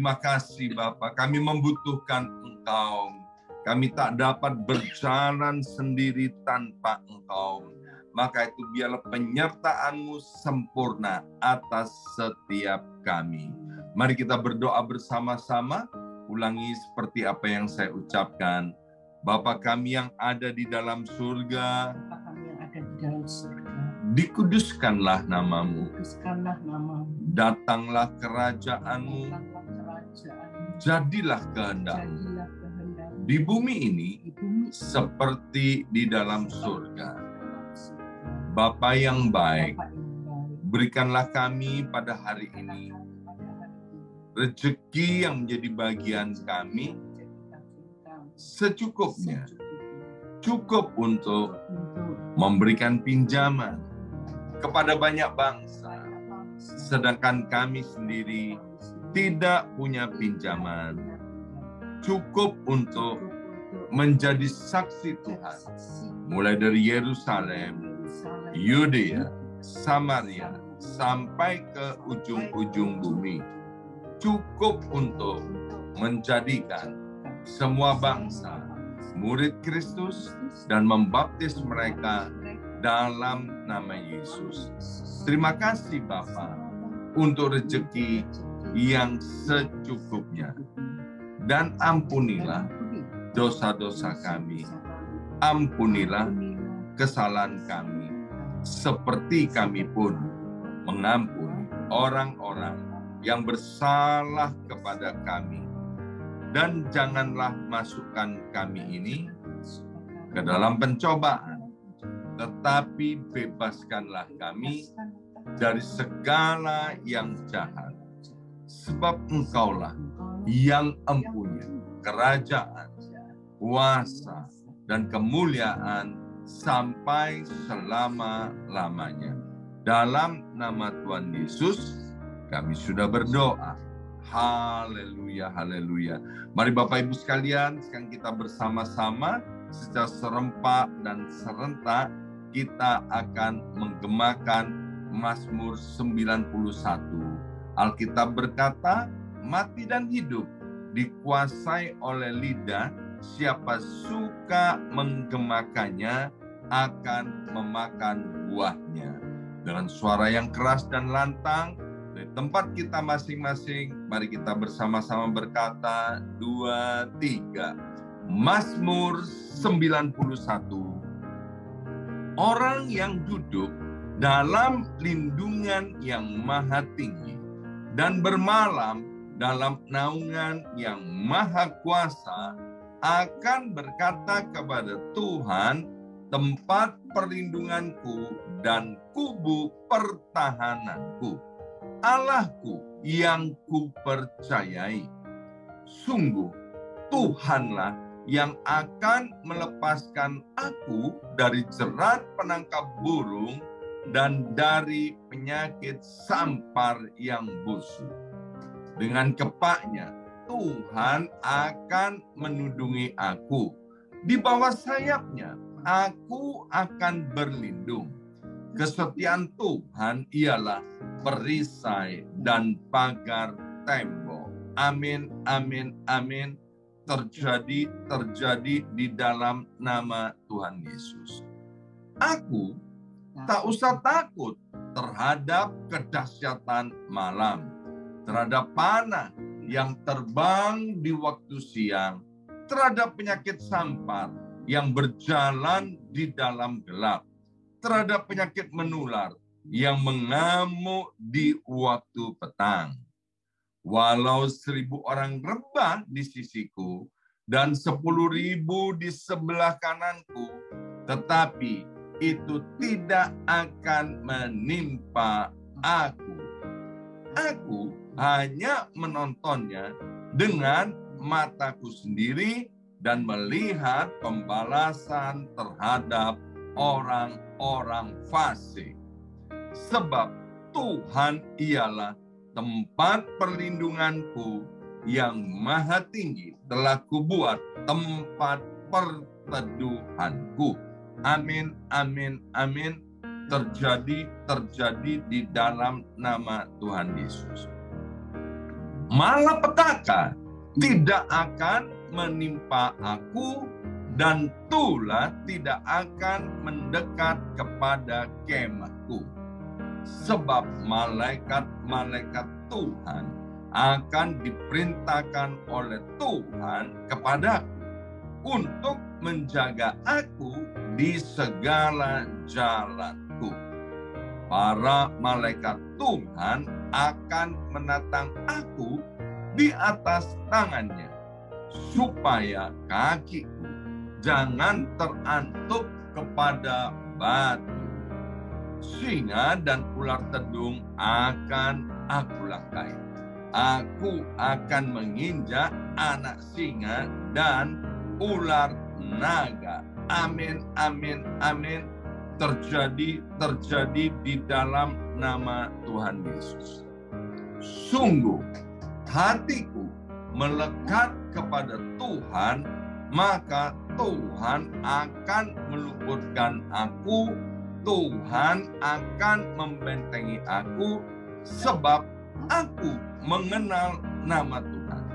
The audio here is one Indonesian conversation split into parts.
Terima kasih Bapa, kami membutuhkan Engkau. Kami tak dapat berjalan sendiri tanpa Engkau. Maka itu biarlah penyertaan-Mu sempurna atas setiap kami. Mari kita berdoa bersama-sama. Ulangi seperti apa yang saya ucapkan. Bapa kami yang ada di dalam surga, dikuduskanlah nama-Mu. Datanglah kerajaan-Mu. Jadilah kehendak-Mu di bumi ini seperti di dalam surga. Bapa yang baik, berikanlah kami pada hari ini rezeki yang menjadi bagian kami secukupnya. Cukup untuk memberikan pinjaman kepada banyak bangsa, sedangkan kami sendiri tidak punya pinjaman. Cukup untuk menjadi saksi Tuhan, mulai dari Yerusalem, Yudea, Samaria, sampai ke ujung-ujung bumi. Cukup untuk menjadikan semua bangsa murid Kristus dan membaptis mereka dalam nama Yesus. Terima kasih Bapa untuk rezeki yang secukupnya. Dan ampunilah dosa-dosa kami. Ampunilah kesalahan kami. Seperti kami pun mengampuni orang-orang yang bersalah kepada kami. Dan janganlah masukkan kami ini ke dalam pencobaan, tetapi bebaskanlah kami dari segala yang jahat. Sebab Engkaulah yang empunya kerajaan, kuasa, dan kemuliaan sampai selama-lamanya. Dalam nama Tuhan Yesus, kami sudah berdoa. Haleluya, haleluya. Mari Bapak Ibu sekalian, sekarang kita bersama-sama secara serempak dan serentak kita akan menggemakan Mazmur 91. Alkitab berkata, mati dan hidup dikuasai oleh lidah, siapa suka menggemakannya akan memakan buahnya. Dengan suara yang keras dan lantang, dari tempat kita masing-masing, mari kita bersama-sama berkata, 2, 3. Mazmur 91. Orang yang duduk dalam lindungan yang maha tinggi dan bermalam dalam naungan yang maha kuasa akan berkata kepada Tuhan, tempat perlindunganku dan kubu pertahananku, Allahku yang kupercayai. Sungguh Tuhanlah yang akan melepaskan aku dari jerat penangkap burung dan dari penyakit sampar yang busuk. Dengan kepaknya Tuhan akan menudungi aku. Di bawah sayapnya aku akan berlindung. Kesetiaan Tuhan ialah perisai dan pagar tembok. Amin, amin, amin. Terjadi di dalam nama Tuhan Yesus. Aku tak usah takut terhadap kedahsyatan malam, terhadap panah yang terbang di waktu siang, terhadap penyakit sampar yang berjalan di dalam gelap, terhadap penyakit menular yang mengamuk di waktu petang. Walau 1.000 orang rebah di sisiku dan 10.000 di sebelah kananku, tetapi itu tidak akan menimpa aku. Aku hanya menontonnya dengan mataku sendiri dan melihat pembalasan terhadap orang-orang fasik. Sebab Tuhan ialah tempat perlindunganku yang maha tinggi, telah kubuat tempat perteduhanku. Amin, amin, amin. Terjadi di dalam nama Tuhan Yesus. malapetaka tidak akan menimpa aku, dan tulah tidak akan mendekat kepada kemahku. Sebab malaikat-malaikat Tuhan akan diperintahkan oleh Tuhan kepadaku untuk menjaga aku di segala jalanku. Para malaikat Tuhan akan menatang aku di atas tangannya, supaya kakiku jangan terantuk kepada batu. Singa dan ular tedung akan aku langkai. Aku akan menginjak anak singa dan ular naga. Amin, amin, amin. Terjadi di dalam nama Tuhan Yesus. Sungguh, hatiku melekat kepada Tuhan, maka Tuhan akan meluputkan aku. Tuhan akan membentengi aku, sebab aku mengenal nama Tuhan.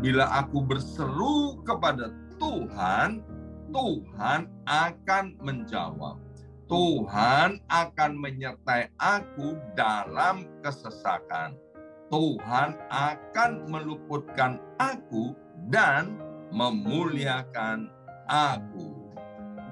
Bila aku berseru kepada Tuhan, Tuhan akan menjawab. Tuhan akan menyertai aku dalam kesesakan. Tuhan akan meluputkan aku dan memuliakan aku.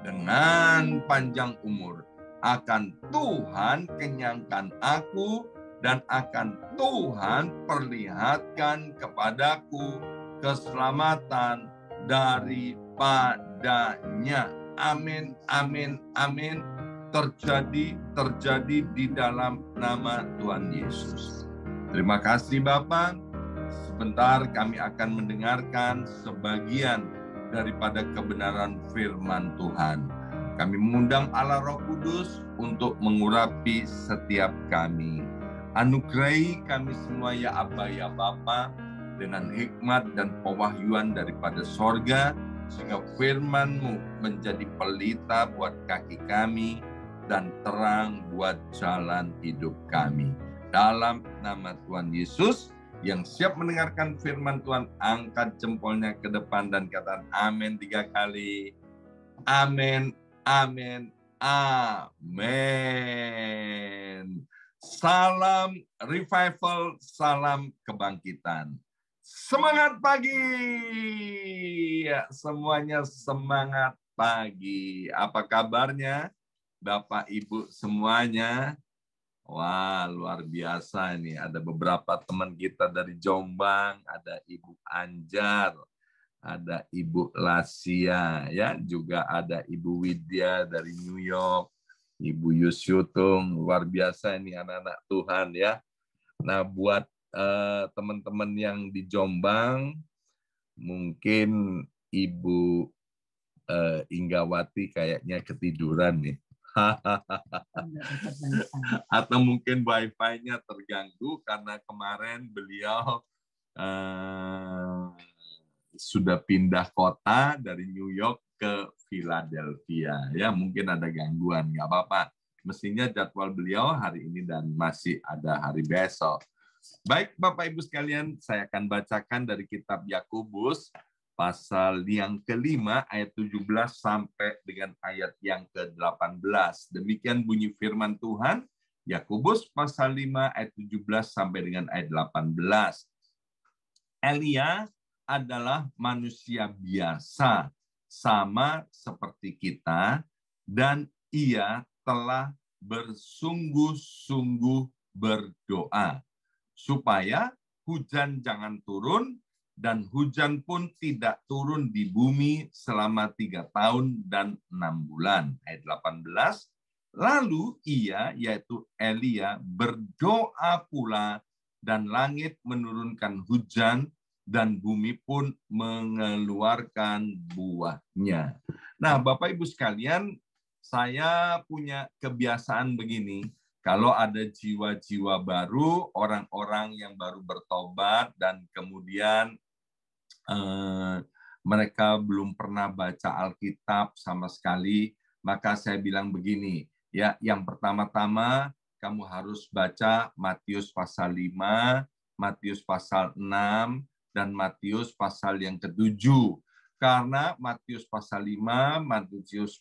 Dengan panjang umur akan Tuhan kenyangkan aku, dan akan Tuhan perlihatkan kepadaku keselamatan daripadanya. Amin, amin, amin. Terjadi di dalam nama Tuhan Yesus. Terima kasih Bapak. Sebentar kami akan mendengarkan sebagian daripada kebenaran firman Tuhan. Kami mengundang Allah Roh Kudus untuk mengurapi setiap kami. Anugerahi kami semua ya Aba ya Bapa, dengan hikmat dan pewahyuan daripada sorga, sehingga firman-Mu menjadi pelita buat kaki kami dan terang buat jalan hidup kami. Dalam nama Tuhan Yesus, yang siap mendengarkan firman Tuhan, angkat jempolnya ke depan dan katakan amin 3 kali. Amin, amin, amin. Salam revival, salam kebangkitan. Semangat pagi. Ya, semuanya semangat pagi. Apa kabarnya Bapak Ibu semuanya? Wah, luar biasa ini. Ada beberapa teman kita dari Jombang, ada Ibu Anjar, ada Ibu Lasia, ya, juga ada Ibu Widya dari New York, Ibu Yusyutung. Luar biasa ini anak-anak Tuhan ya. Nah, buat teman-teman yang di Jombang, mungkin Ibu Inggawati kayaknya ketiduran nih. Atau mungkin wifi-nya terganggu karena kemarin beliau sudah pindah kota dari New York ke Philadelphia. Ya, mungkin ada gangguan, nggak apa-apa. Mestinya jadwal beliau hari ini dan masih ada hari besok. Baik, Bapak Ibu sekalian, saya akan bacakan dari kitab Yakobus pasal yang ke-5 ayat 17 sampai dengan ayat yang ke-18. Demikian bunyi firman Tuhan, Yakobus pasal 5 ayat 17 sampai dengan ayat 18. Elia adalah manusia biasa, sama seperti kita, dan ia telah bersungguh-sungguh berdoa supaya hujan jangan turun, dan hujan pun tidak turun di bumi selama 3 tahun dan 6 bulan. Ayat 18, lalu ia, yaitu Elia, berdoa pula, dan langit menurunkan hujan, dan bumi pun mengeluarkan buahnya. Nah, Bapak Ibu sekalian, saya punya kebiasaan begini. Kalau ada jiwa-jiwa baru, orang-orang yang baru bertobat, dan kemudian mereka belum pernah baca Alkitab sama sekali, maka saya bilang begini, ya, yang pertama-tama kamu harus baca Matius pasal 5, Matius pasal 6, dan Matius pasal yang ke-7. Karena Matius pasal 5, Matius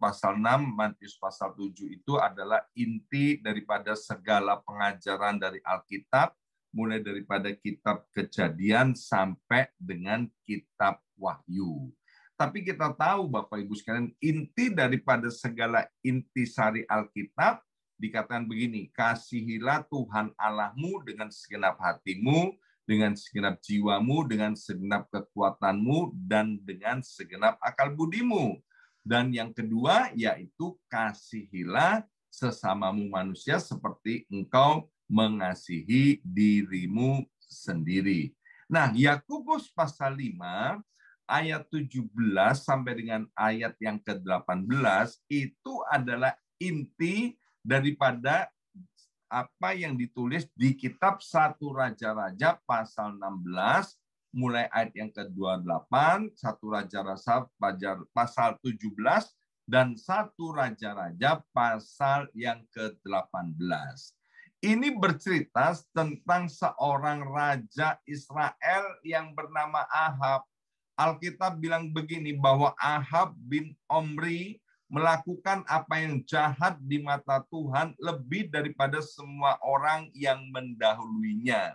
pasal 6, Matius pasal 7 itu adalah inti daripada segala pengajaran dari Alkitab, mulai daripada kitab Kejadian sampai dengan kitab Wahyu. Tapi kita tahu Bapak Ibu sekalian, inti daripada segala intisari Alkitab dikatakan begini, kasihilah Tuhan Allahmu dengan segenap hatimu, dengan segenap jiwamu, dengan segenap kekuatanmu, dan dengan segenap akal budimu. Dan yang kedua yaitu kasihilah sesamamu manusia seperti engkau mengasihi dirimu sendiri. Nah, Yakobus pasal 5 ayat 17 sampai dengan ayat yang ke-18 itu adalah inti daripada apa yang ditulis di kitab 1 Raja-Raja pasal 16 mulai ayat yang ke-28, 1 Raja-Raja pasal 17 dan 1 Raja-Raja pasal yang ke-18. Ini bercerita tentang seorang raja Israel yang bernama Ahab. Alkitab bilang begini, bahwa Ahab bin Omri melakukan apa yang jahat di mata Tuhan lebih daripada semua orang yang mendahuluinya.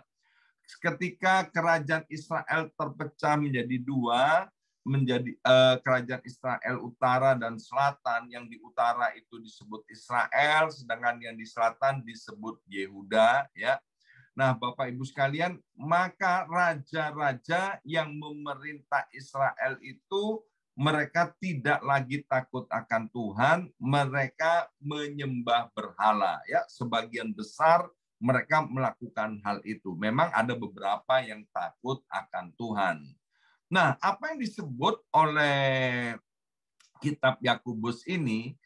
Ketika kerajaan Israel terpecah menjadi dua, menjadi kerajaan Israel utara dan selatan. Yang di utara itu disebut Israel, sedangkan yang di selatan disebut Yehuda, ya. Nah, Bapak Ibu sekalian, maka raja-raja yang memerintah Israel itu mereka tidak lagi takut akan Tuhan, mereka menyembah berhala, ya. Sebagian besar mereka melakukan hal itu. Memang ada beberapa yang takut akan Tuhan. Nah, apa yang disebut oleh kitab Yakobus ini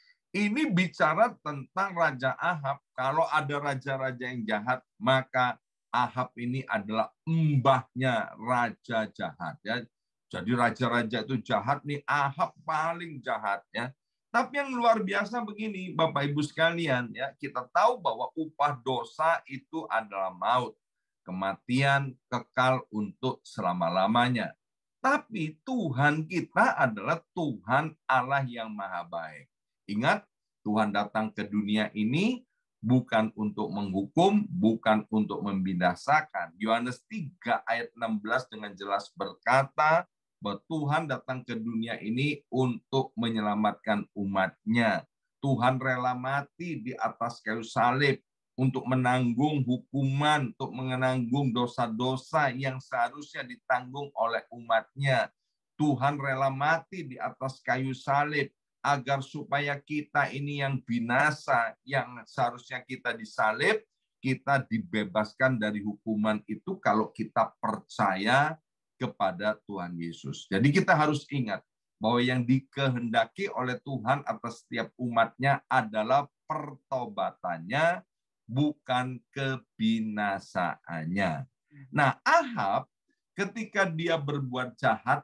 bicara tentang Raja Ahab. Kalau ada raja-raja yang jahat, maka Ahab ini adalah mbahnya raja jahat, ya. Jadi raja-raja itu jahat nih, Ahab paling jahat, ya. Tapi yang luar biasa begini, Bapak Ibu sekalian, ya, kita tahu bahwa upah dosa itu adalah maut, kematian kekal untuk selama-lamanya. Tapi Tuhan kita adalah Tuhan Allah yang maha baik. Ingat, Tuhan datang ke dunia ini bukan untuk menghukum, bukan untuk membinasakan. Yohanes 3 ayat 16 dengan jelas berkata bahwa Tuhan datang ke dunia ini untuk menyelamatkan umatnya. Tuhan rela mati di atas kayu salib untuk menanggung hukuman, untuk menanggung dosa-dosa yang seharusnya ditanggung oleh umatnya. Tuhan rela mati di atas kayu salib agar supaya kita ini yang binasa, yang seharusnya kita disalib, kita dibebaskan dari hukuman itu kalau kita percaya kepada Tuhan Yesus. Jadi kita harus ingat bahwa yang dikehendaki oleh Tuhan atas setiap umatnya adalah pertobatannya, bukan kebinasaannya. Nah, Ahab ketika dia berbuat jahat,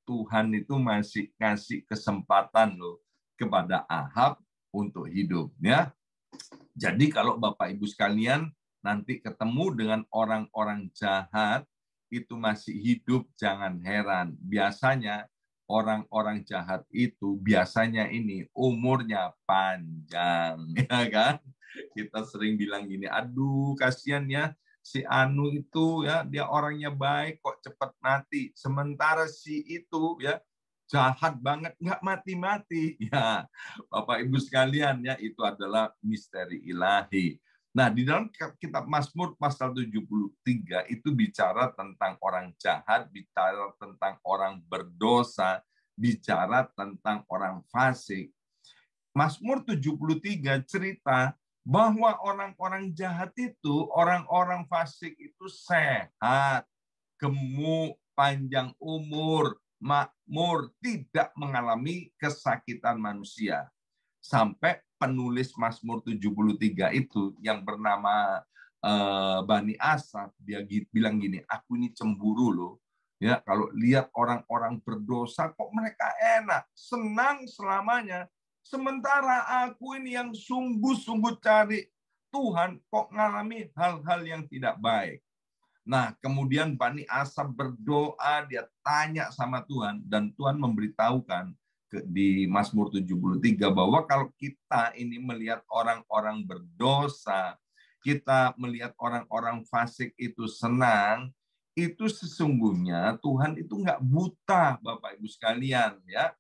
Tuhan itu masih kasih kesempatan loh kepada Ahab untuk hidup, ya. Jadi kalau Bapak Ibu sekalian nanti ketemu dengan orang-orang jahat itu masih hidup, jangan heran. Biasanya orang-orang jahat itu biasanya ini umurnya panjang, ya kan? Kita sering bilang gini, aduh kasihan ya, si Anu itu ya, dia orangnya baik kok cepat mati. Sementara si itu ya jahat banget, nggak mati-mati. Ya, Bapak Ibu sekalian, ya itu adalah misteri ilahi. Nah, di dalam kitab Mazmur pasal 73 itu bicara tentang orang jahat, bicara tentang orang berdosa, bicara tentang orang fasik. Mazmur 73 cerita bahwa orang-orang jahat itu, orang-orang fasik itu sehat, gemuk, panjang umur, makmur, tidak mengalami kesakitan manusia. Sampai penulis Mazmur 73 itu yang bernama Bani Asaf, dia bilang gini, aku ini cemburu loh. Ya, kalau lihat orang-orang berdosa kok mereka enak, senang selamanya. Sementara aku ini yang sungguh-sungguh cari Tuhan kok ngalami hal-hal yang tidak baik. Nah, kemudian Bani Asa berdoa, dia tanya sama Tuhan, dan Tuhan memberitahukan di Mazmur 73 bahwa kalau kita ini melihat orang-orang berdosa, kita melihat orang-orang fasik itu senang, itu sesungguhnya Tuhan itu nggak buta, Bapak Ibu sekalian, ya.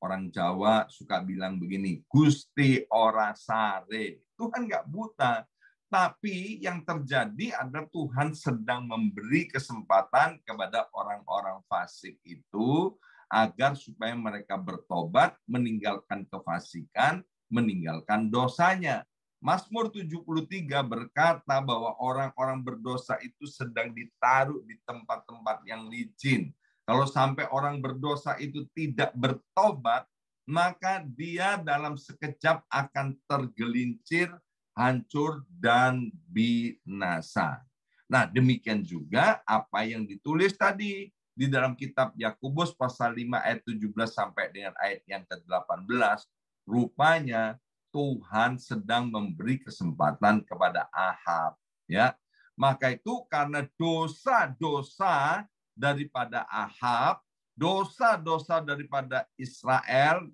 Orang Jawa suka bilang begini, Gusti ora sare. Tuhan nggak buta. Tapi yang terjadi adalah Tuhan sedang memberi kesempatan kepada orang-orang fasik itu agar supaya mereka bertobat, meninggalkan kefasikan, meninggalkan dosanya. Mazmur 73 berkata bahwa orang-orang berdosa itu sedang ditaruh di tempat-tempat yang licin. Kalau sampai orang berdosa itu tidak bertobat, maka dia dalam sekejap akan tergelincir, hancur, dan binasa. Nah, demikian juga apa yang ditulis tadi di dalam kitab Yakobus pasal 5 ayat 17 sampai dengan ayat yang ke-18. Rupanya Tuhan sedang memberi kesempatan kepada Ahab, ya. Maka itu karena dosa-dosa daripada Ahab, dosa-dosa daripada Israel,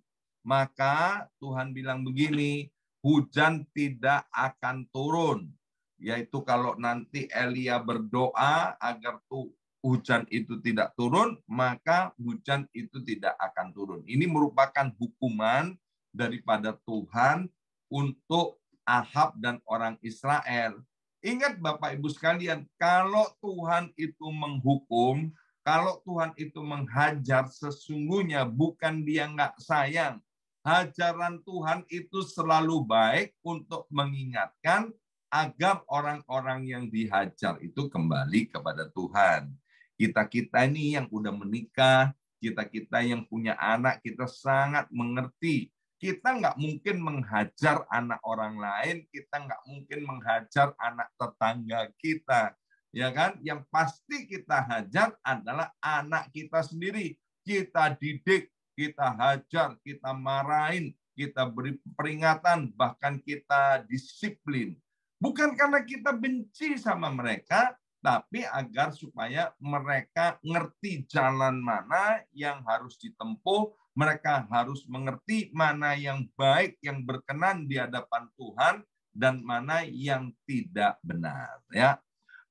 maka Tuhan bilang begini, hujan tidak akan turun. Yaitu kalau nanti Elia berdoa agar hujan itu tidak turun, maka hujan itu tidak akan turun. Ini merupakan hukuman daripada Tuhan untuk Ahab dan orang Israel. Ingat Bapak Ibu sekalian, kalau Tuhan itu menghukum, kalau Tuhan itu menghajar, sesungguhnya bukan dia nggak sayang. Hajaran Tuhan itu selalu baik untuk mengingatkan agar orang-orang yang dihajar itu kembali kepada Tuhan. Kita-kita ini yang udah menikah, kita-kita yang punya anak, kita sangat mengerti. Kita nggak mungkin menghajar anak orang lain, kita nggak mungkin menghajar anak tetangga kita, ya kan? Yang pasti kita hajar adalah anak kita sendiri. Kita didik, kita hajar, kita marahin, kita beri peringatan, bahkan kita disiplin. Bukan karena kita benci sama mereka, tapi agar supaya mereka ngerti jalan mana yang harus ditempuh, mereka harus mengerti mana yang baik, yang berkenan di hadapan Tuhan, dan mana yang tidak benar. Ya,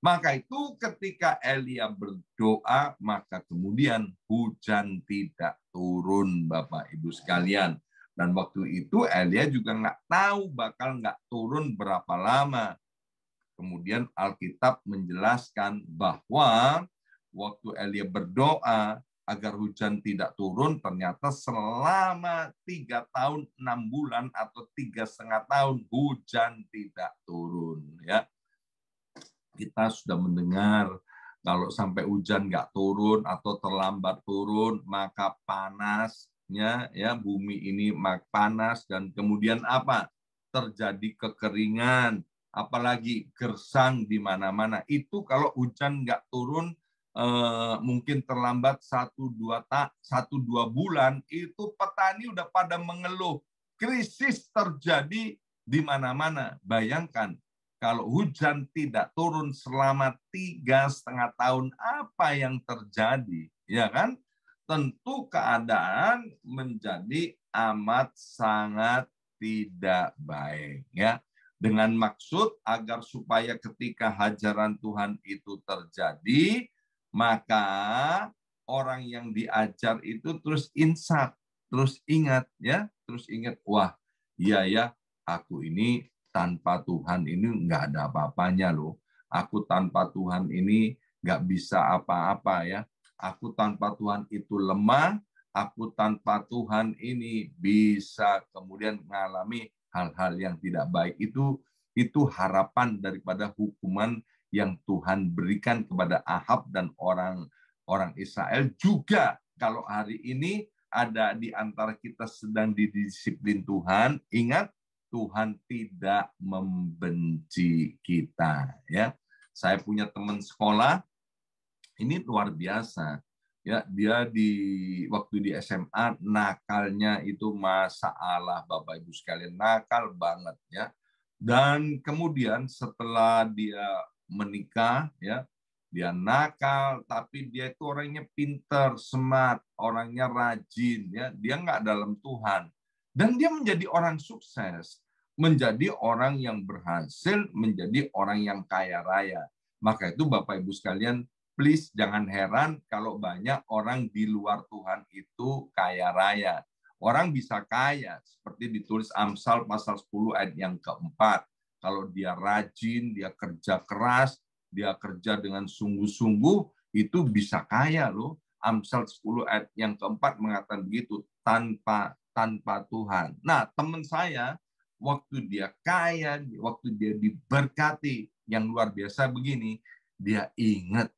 maka itu ketika Elia berdoa, maka kemudian hujan tidak turun, Bapak Ibu sekalian. Dan waktu itu Elia juga nggak tahu bakal nggak turun berapa lama. Kemudian Alkitab menjelaskan bahwa waktu Elia berdoa agar hujan tidak turun, ternyata selama 3 tahun 6 bulan atau 3,5 tahun hujan tidak turun. Ya, kita sudah mendengar kalau sampai hujan nggak turun atau terlambat turun, maka panasnya, ya, bumi ini panas, dan kemudian apa? Terjadi kekeringan, apalagi gersang di mana-mana. Itu kalau hujan nggak turun, mungkin terlambat 1-2 bulan, itu petani udah pada mengeluh. Krisis terjadi di mana-mana. Bayangkan, kalau hujan tidak turun selama 3,5 tahun, apa yang terjadi? Ya kan? Tentu keadaan menjadi amat sangat tidak baik. Ya, dengan maksud agar supaya ketika hajaran Tuhan itu terjadi, maka orang yang diajar itu terus insaf, terus ingat, ya, terus ingat, wah, iya ya, aku ini tanpa Tuhan ini nggak ada apa-apanya loh. Aku tanpa Tuhan ini nggak bisa apa-apa ya. Aku tanpa Tuhan itu lemah. Aku tanpa Tuhan ini bisa kemudian mengalami hal-hal yang tidak baik. Itu harapan daripada hukuman yang Tuhan berikan kepada Ahab dan orang Israel. Juga kalau hari ini ada di antara kita sedang didisiplin Tuhan, ingat Tuhan tidak membenci kita, ya. Saya punya teman sekolah, ini luar biasa. Ya, dia waktu di SMA nakalnya itu masalah, Bapak Ibu sekalian, nakal banget, ya. Dan kemudian setelah dia menikah, ya, dia nakal, tapi dia itu orangnya pinter, smart, orangnya rajin, ya. Dia nggak dalam Tuhan. Dan dia menjadi orang sukses, menjadi orang yang berhasil, menjadi orang yang kaya raya. Maka itu Bapak Ibu sekalian, please jangan heran kalau banyak orang di luar Tuhan itu kaya raya. Orang bisa kaya, seperti ditulis Amsal pasal 10 ayat yang keempat. Kalau dia rajin, dia kerja keras, dia kerja dengan sungguh-sungguh, itu bisa kaya loh. Amsal 10 ayat yang keempat mengatakan begitu, tanpa Tuhan. Nah, teman saya, waktu dia kaya, waktu dia diberkati, yang luar biasa begini, dia ingat,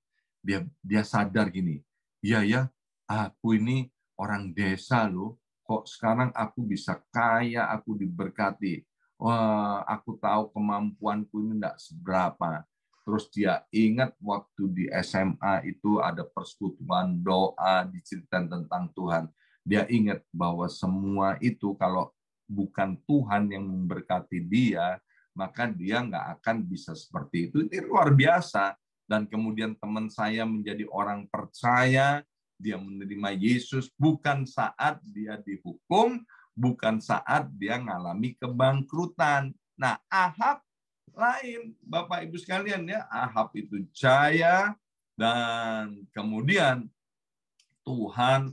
dia sadar gini, ya, aku ini orang desa loh, kok sekarang aku bisa kaya, aku diberkati. Wah, aku tahu kemampuanku ini tidak seberapa. Terus dia ingat waktu di SMA itu ada persekutuan doa, diceritakan tentang Tuhan. Dia ingat bahwa semua itu kalau bukan Tuhan yang memberkati dia, maka dia nggak akan bisa seperti itu. Ini luar biasa. Dan kemudian teman saya menjadi orang percaya, dia menerima Yesus bukan saat dia dihukum, bukan saat dia mengalami kebangkrutan. Nah, Ahab lain, Bapak Ibu sekalian, ya. Ahab itu jaya, dan kemudian Tuhan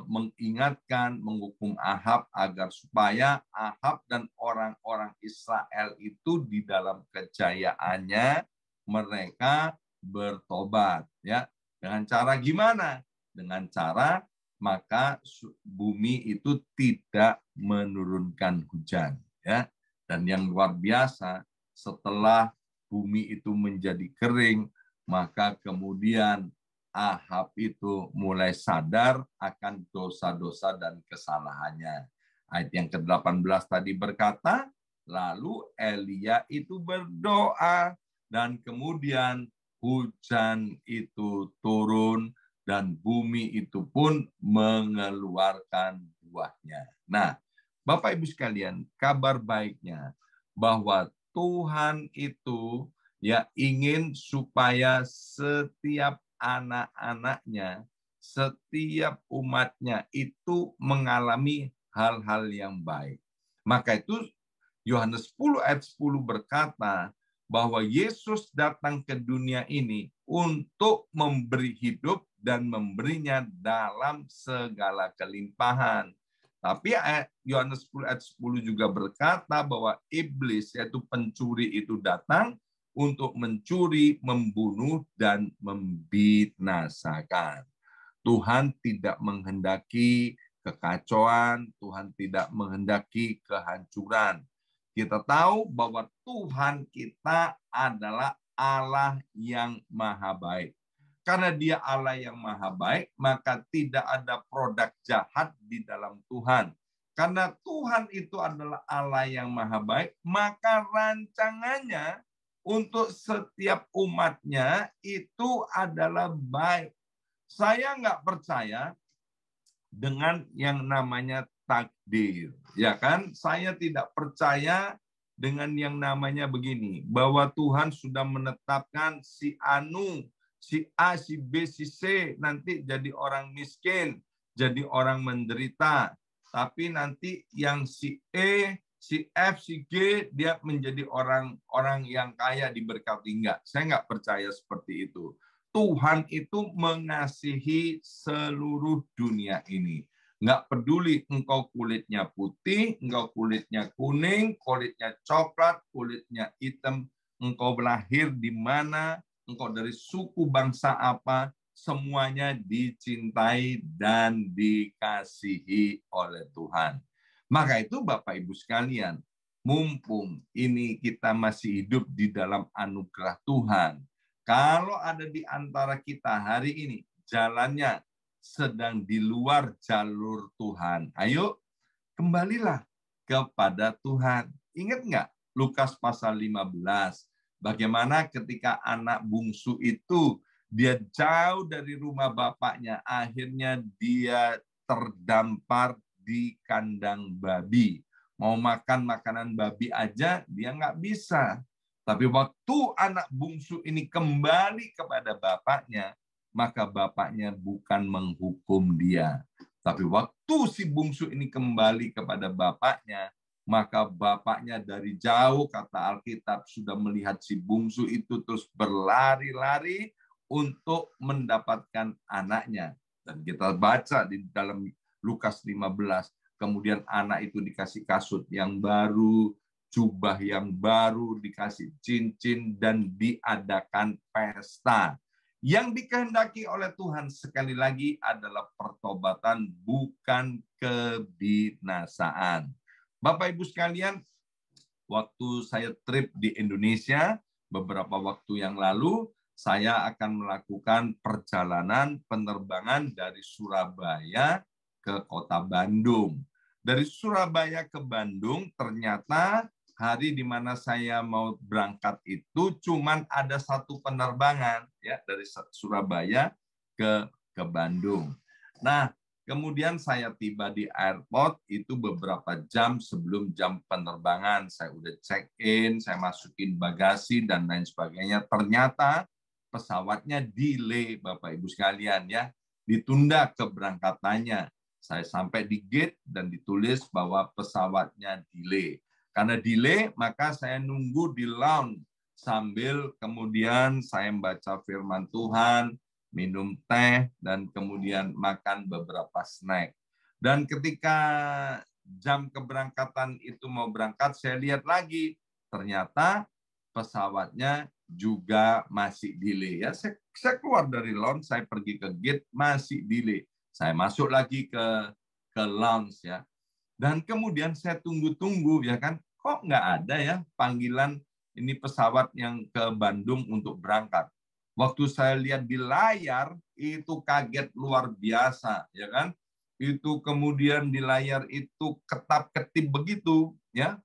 mengingatkan, menghukum Ahab agar supaya Ahab dan orang-orang Israel itu di dalam kejayaannya mereka bertobat, ya. Dengan cara gimana? Dengan cara maka bumi itu tidak menurunkan hujan, ya. Dan yang luar biasa, setelah bumi itu menjadi kering, maka kemudian Ahab itu mulai sadar akan dosa-dosa dan kesalahannya. Ayat yang ke-18 tadi berkata, lalu Elia itu berdoa, dan kemudian hujan itu turun, dan bumi itu pun mengeluarkan buahnya. Nah, Bapak Ibu sekalian, kabar baiknya bahwa Tuhan itu ya ingin supaya setiap anak-anaknya, setiap umatnya itu mengalami hal-hal yang baik. Maka itu Yohanes 10 ayat 10 berkata bahwa Yesus datang ke dunia ini untuk memberi hidup dan memberinya dalam segala kelimpahan. Tapi Yohanes 10 ayat 10 juga berkata bahwa iblis, yaitu pencuri, itu datang untuk mencuri, membunuh, dan membinasakan. Tuhan tidak menghendaki kekacauan, Tuhan tidak menghendaki kehancuran. Kita tahu bahwa Tuhan kita adalah Allah yang maha baik. Karena dia Allah yang maha baik, maka tidak ada produk jahat di dalam Tuhan. Karena Tuhan itu adalah Allah yang maha baik, maka rancangannya untuk setiap umatnya itu adalah baik. Saya nggak percaya dengan yang namanya takdir, ya kan? Saya tidak percaya dengan yang namanya begini, bahwa Tuhan sudah menetapkan si Anu, si A, si B, si C nanti jadi orang miskin, jadi orang menderita. Tapi nanti yang si E, si F, si G dia menjadi orang yang kaya diberkati. Enggak, saya nggak percaya seperti itu. Tuhan itu mengasihi seluruh dunia ini. Nggak peduli engkau kulitnya putih, engkau kulitnya kuning, kulitnya coklat, kulitnya hitam, engkau lahir di mana, engkau dari suku bangsa apa, semuanya dicintai dan dikasihi oleh Tuhan. Maka itu Bapak Ibu sekalian, mumpung ini kita masih hidup di dalam anugerah Tuhan, kalau ada di antara kita hari ini jalannya sedang di luar jalur Tuhan, ayo kembalilah kepada Tuhan. Ingat nggak Lukas pasal 15? Bagaimana ketika anak bungsu itu dia jauh dari rumah bapaknya, akhirnya dia terdampar di kandang babi. Mau makan makanan babi aja dia nggak bisa. Tapi waktu anak bungsu ini kembali kepada bapaknya, maka bapaknya bukan menghukum dia. Tapi waktu si bungsu ini kembali kepada bapaknya, maka bapaknya dari jauh, kata Alkitab, sudah melihat si bungsu itu terus berlari-lari untuk mendapatkan anaknya. Dan kita baca di dalam Lukas 15, kemudian anak itu dikasih kasut yang baru, jubah yang baru, dikasih cincin, dan diadakan pesta. Yang dikehendaki oleh Tuhan sekali lagi adalah pertobatan, bukan kebinasaan. Bapak Ibu sekalian, waktu saya trip di Indonesia beberapa waktu yang lalu, saya akan melakukan perjalanan penerbangan dari Surabaya ke kota Bandung. Dari Surabaya ke Bandung, ternyata hari di mana saya mau berangkat itu cuman ada satu penerbangan ya dari Surabaya ke Bandung. Nah, kemudian saya tiba di airport itu beberapa jam sebelum jam penerbangan. Saya udah check-in, saya masukin bagasi dan lain sebagainya. Ternyata pesawatnya delay, Bapak Ibu sekalian ya. Ditunda keberangkatannya. Saya sampai di gate dan ditulis bahwa pesawatnya delay. Karena delay, maka saya nunggu di lounge sambil kemudian saya membaca firman Tuhan, minum teh, dan kemudian makan beberapa snack. Dan ketika jam keberangkatan itu mau berangkat, saya lihat lagi, ternyata pesawatnya juga masih delay. Ya, saya keluar dari lounge, saya pergi ke gate, masih delay. Saya masuk lagi ke lounge ya. Dan kemudian saya tunggu-tunggu ya kan, kok nggak ada ya panggilan ini pesawat yang ke Bandung untuk berangkat. Waktu saya lihat di layar itu kaget luar biasa ya kan. Itu kemudian di layar itu ketap-ketip begitu ya.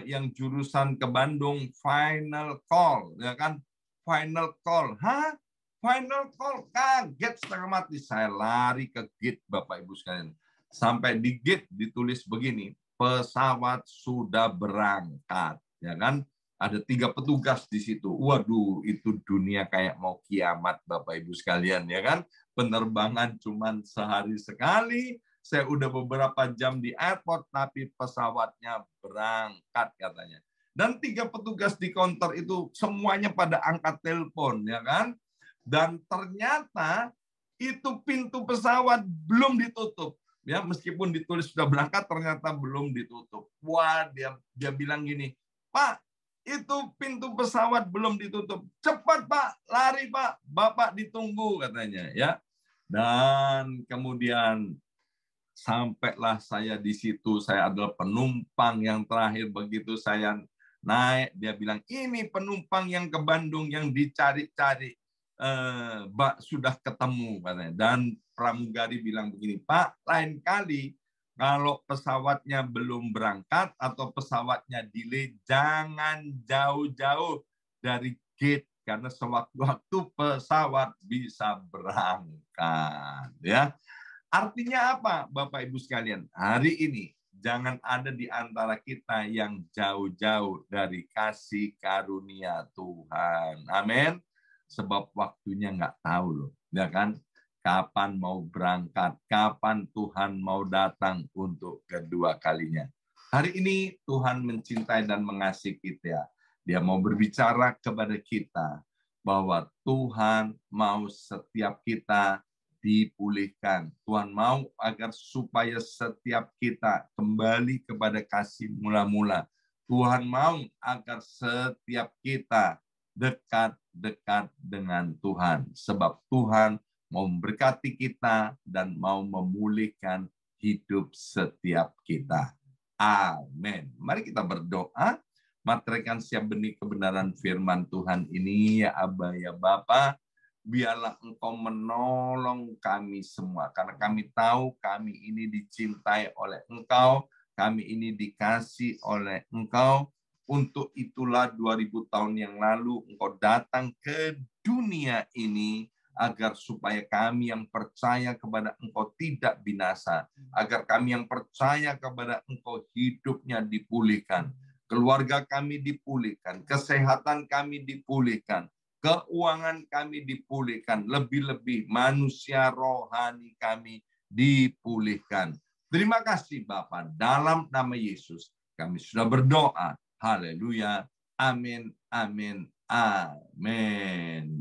Yang jurusan ke Bandung final call ya kan. Final call. Hah? Final call, kaget setengah mati. Saya lari ke gate Bapak Ibu sekalian. Sampai di gate ditulis begini, pesawat sudah berangkat, ya kan? Ada 3 petugas di situ. Waduh, itu dunia kayak mau kiamat, Bapak Ibu sekalian, ya kan? Penerbangan cuma sehari sekali. Saya udah beberapa jam di airport, tapi pesawatnya berangkat katanya. Dan 3 petugas di counter itu semuanya pada angkat telepon, ya kan? Dan ternyata itu pintu pesawat belum ditutup. Ya, meskipun ditulis sudah berangkat, ternyata belum ditutup. Wah, dia bilang gini, Pak, itu pintu pesawat belum ditutup. Cepat Pak, lari Pak, Bapak ditunggu katanya. Ya, dan kemudian sampailah saya di situ. Saya adalah penumpang yang terakhir. Begitu saya naik, dia bilang ini penumpang yang ke Bandung yang dicari-cari. Sudah ketemu katanya. Dan pramugari bilang begini, Pak, lain kali kalau pesawatnya belum berangkat atau pesawatnya delay, jangan jauh-jauh dari gate karena sewaktu-waktu pesawat bisa berangkat. Ya, artinya apa, Bapak Ibu sekalian? Hari ini jangan ada di antara kita yang jauh-jauh dari kasih karunia Tuhan. Amin. Sebab waktunya nggak tahu loh, ya kan? Kapan mau berangkat, kapan Tuhan mau datang untuk kedua kalinya. Hari ini Tuhan mencintai dan mengasihi kita. Dia mau berbicara kepada kita bahwa Tuhan mau setiap kita dipulihkan. Tuhan mau agar supaya setiap kita kembali kepada kasih mula-mula. Tuhan mau agar setiap kita dekat-dekat dengan Tuhan. Sebab Tuhan mau memberkati kita dan mau memulihkan hidup setiap kita. Amin. Mari kita berdoa. Materaikan siap benih kebenaran firman Tuhan ini, ya Aba, ya Bapa. Biarlah Engkau menolong kami semua. Karena kami tahu kami ini dicintai oleh Engkau. Kami ini dikasih oleh Engkau. Untuk itulah 2000 tahun yang lalu Engkau datang ke dunia ini agar supaya kami yang percaya kepada Engkau tidak binasa. Agar kami yang percaya kepada Engkau hidupnya dipulihkan. keluarga kami dipulihkan, kesehatan kami dipulihkan, keuangan kami dipulihkan, lebih-lebih manusia rohani kami dipulihkan. Terima kasih Bapa, dalam nama Yesus kami sudah berdoa. Haleluya. Amin, amin, amin.